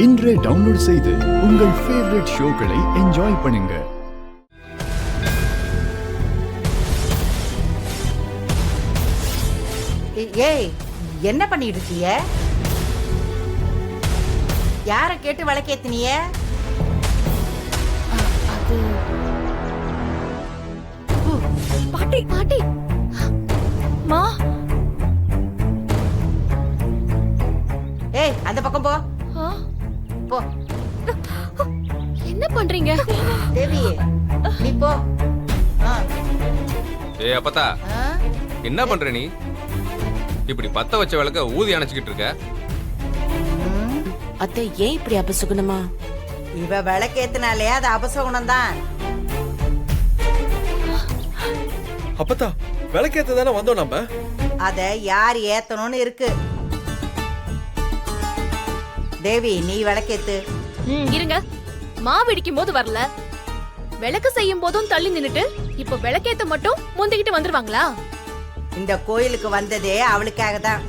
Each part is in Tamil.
இன்றே டவுன்லோட் செய்து உங்கள் ஃபேவரட் ஷோக்களை என்ஜாய் பண்ணுங்க. ஏய், என்ன பண்ணிட்டு இருக்கீங்க? யார கேட்டு விளக்கேத்தினிய? அது பாட்டி பாட்டி மா. ஏய், அந்த பக்கம் போ போ. என்ன பண்றீங்க தேவி, நீ போ. ஏய் அப்பத்தா, ஆ? என்ன பண்ற நீ? இப்படி பத்த வச்ச விளக்க ஊதி அணைச்சிக்கிட்டு இருக்க. ம், அத்தை ஏன் இப்படி அபசுகுணமா? இவ விளக்கேத்தினாலே அது அபசகுணம் தான். அப்பத்தா விளக்கேத்த தானே வந்தோம் நம்ம. அத யார் ஏத்தணும்னு இருக்கு. தேவி, நீ விளக்கேத்து. இருங்க, மாவு இடிக்கும் போது வரல, விளக்கு செய்யும் போதும் தள்ளி நின்னுட்டு இப்போ விளக்கேத்த மட்டும் முந்திக்கிட்டு வந்துருவாங்களா? இந்த கோயிலுக்கு வந்ததே அவளுக்காக தான்.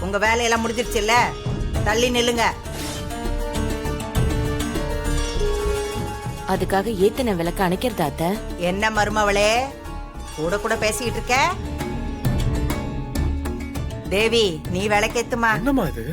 உங்க வேலையெல்லாம் முடிஞ்சிருச்சு இல்ல? தள்ளி நில்லுங்க. அதுக்காக ஏத்தன விளக்க அணைக்கிறதா அத்தை? என்ன மருமவளே, கூட கூட பேசிக்கிட்டு இருக்க? தேவி, நீ விளக்கேத்துமா. என்னம்மா இது?